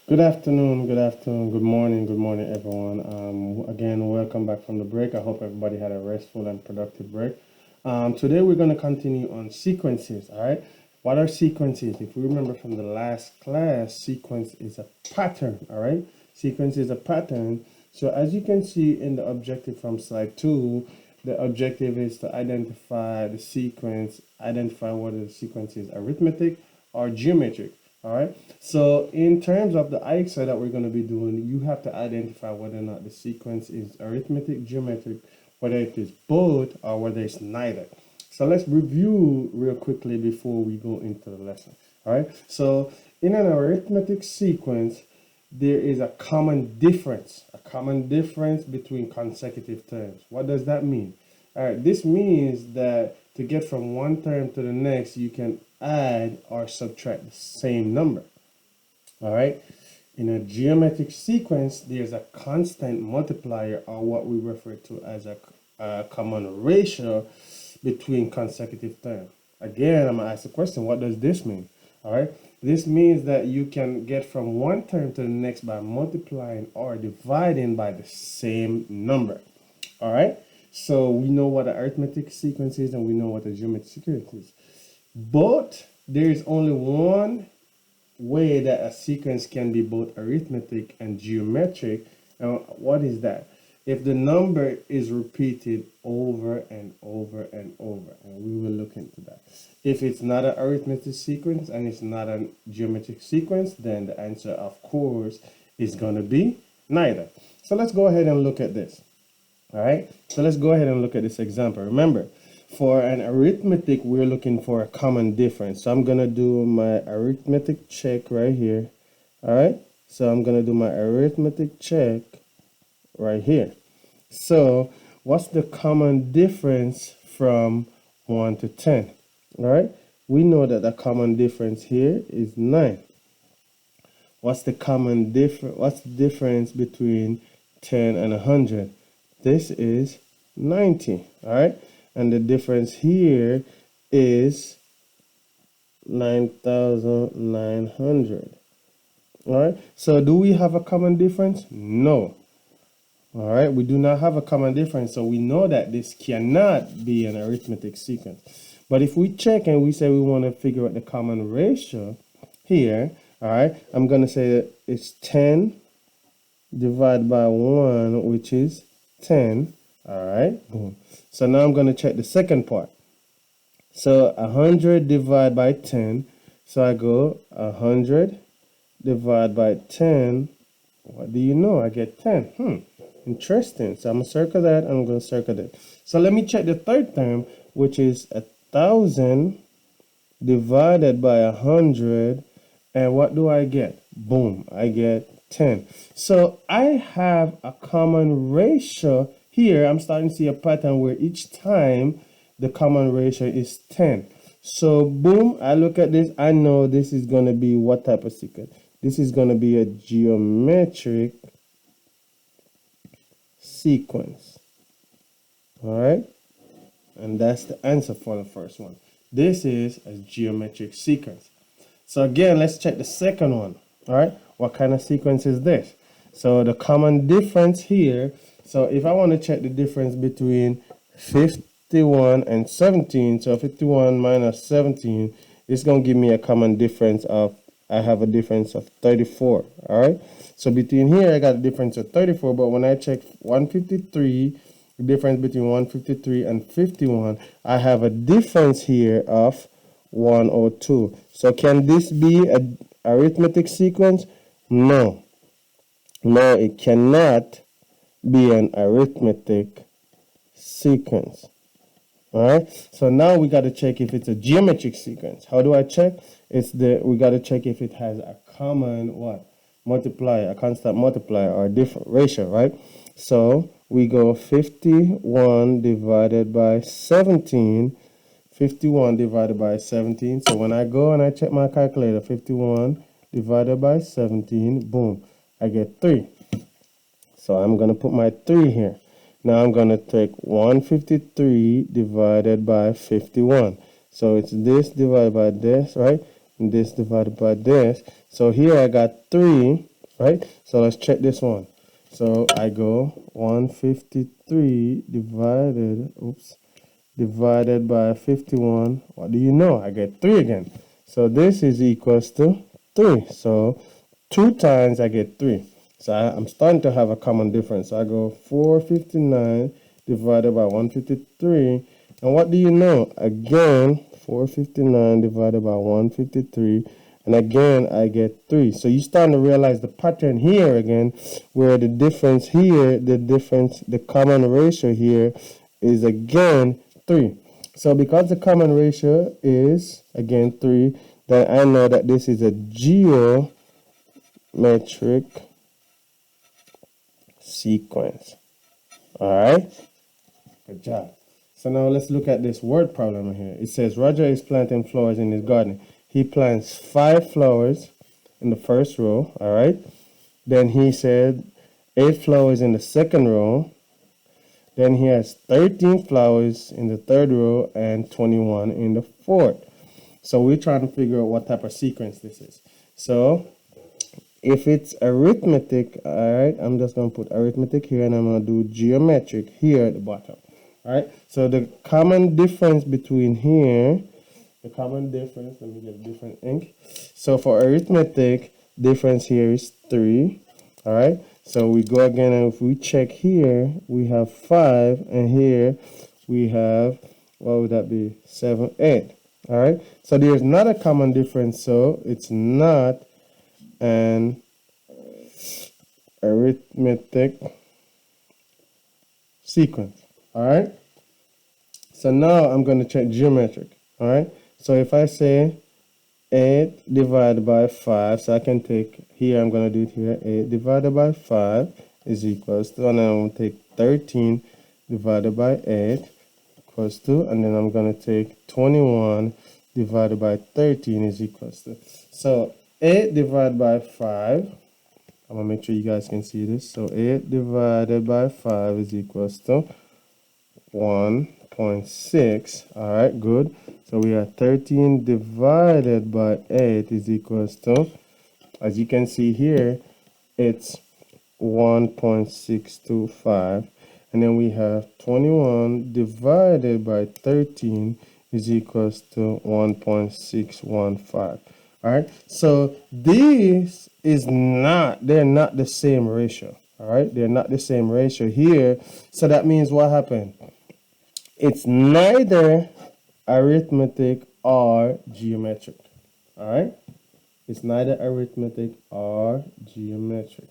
good morning, everyone. Again, welcome back from the break. I hope everybody had a restful and productive break. Today, we're going to continue on sequences. All right, what are sequences? If we remember from the last class, sequence is a pattern. All right, sequence is a pattern. So, as you can see in the objective from slide 2, the objective is to identify the sequence, identify whether the sequence is arithmetic or geometric. All right. So in terms of the IXA that we're going to be doing, you have to identify whether or not the sequence is arithmetic, geometric, whether it is both or whether it's neither. So let's review real quickly before we go into the lesson. All right. So in an arithmetic sequence, there is a common difference between consecutive terms. What does that mean? All right, this means that to get from one term to the next, you can add or subtract the same number. All right. In a geometric sequence, there's a constant multiplier, or what we refer to as a common ratio between consecutive terms. Again, I'm going to ask the question, what does this mean? All right. This means that you can get from one term to the next by multiplying or dividing by the same number. All right. So we know what an arithmetic sequence is and we know what a geometric sequence is. But there is only one way that a sequence can be both arithmetic and geometric. And what is that? If the number is repeated over and over and over, and we will look into that. If it's not an arithmetic sequence and it's not a geometric sequence, then the answer, of course, is going to be neither. So let's go ahead and look at this. All right, so let's go ahead and look at this example. Remember, for an arithmetic, we're looking for a common difference. So I'm going to do my arithmetic check right here. All right, so I'm going to do my arithmetic check right here. So what's the common difference from 1 to 10? All right, we know that the common difference here is 9. What's the difference between 10 and 100? This is 90. All right, and the difference here is 9,900. All right, so do we have a common difference? No. All right, we do not have a common difference, so we know that this cannot be an arithmetic sequence. But if we check and we say we want to figure out the common ratio here, all right, I'm going to say that it's 10 divided by 1, which is 10. All right, boom. So now I'm going to check the second part. So 100 divided by 10. So I go 100 divided by 10. What do you know? I get 10. Interesting. So I'm going to circle that. I'm going to circle that. So let me check the third term, which is 1,000 divided by 100. And what do I get? Boom. I get 10. So I have a common ratio here. I'm starting to see a pattern where each time the common ratio is 10. So boom, I look at this. I know this is going to be what type of sequence? This is going to be a geometric sequence. All right. And that's the answer for the first one. This is a geometric sequence. So again, let's check the second one. All right. What kind of sequence is this? So the common difference here. So if I want to check the difference between 51 and 17, so 51 minus 17, it's going to give me a common difference of, I have a difference of 34. All right. So between here, I got a difference of 34. But when I check 153, the difference between 153 and 51, I have a difference here of 102. So can this be an arithmetic sequence? No. No, it cannot be an arithmetic sequence. All right. So now we got to check if it's a geometric sequence. How do I check? We got to check if it has a common what? Multiplier, a constant multiplier or a different ratio, right? So we go 51 divided by 17. 51 divided by 17. So when I go and I check my calculator, 51 divided by 17, boom, I get 3. So I'm going to put my 3 here. Now I'm going to take 153 divided by 51. So it's this divided by this, right? And this divided by this. So here I got 3 right? So let's check this one. So I go 153 divided by 51. What do you know? I get 3 again. So this is equals to 3. So 2 times I get 3. So I'm starting to have a common difference. So I go 459 divided by 153. And what do you know? Again, 459 divided by 153. And again, I get 3. So you're starting to realize the pattern here again, where the difference here, the common ratio here is again 3. So because the common ratio is again 3, then I know that this is a geometric sequence. All right, good job. So now let's look at this word problem here. It says Roger is planting flowers in his garden. He plants 5 flowers in the first row. All right. Then he said 8 flowers in the second row. Then he has 13 flowers in the third row and 21 in the fourth. So we're trying to figure out what type of sequence this is. So if it's arithmetic, all right, I'm just going to put arithmetic here and I'm going to do geometric here at the bottom. All right, so the common difference between here, let me get a different ink. So for arithmetic, difference here is 3. All right, so we go again, and if we check here, we have 5, and here we have, what would that be? 7, 8. All right, so there's not a common difference, so it's not an arithmetic sequence. All right, so now I'm going to check geometric. All right, so if I say 8 divided by 5, so I can take here, I'm going to do it here, 8 divided by 5 is equals to, and then I'm going to take 13 divided by 8 equals to, and then I'm going to take 21 divided by 13 is equals to. So 8 divided by 5, I'm going to make sure you guys can see this. So 8 divided by 5 is equals to 1.6. All right, good. So we have 13 divided by 8 is equals to, as you can see here, it's 1.625. And then we have 21 divided by 13 is equals to 1.615. All right, so these they're not the same ratio. All right, they're not the same ratio here. So that means what happened? It's neither arithmetic or geometric. All right, it's neither arithmetic or geometric.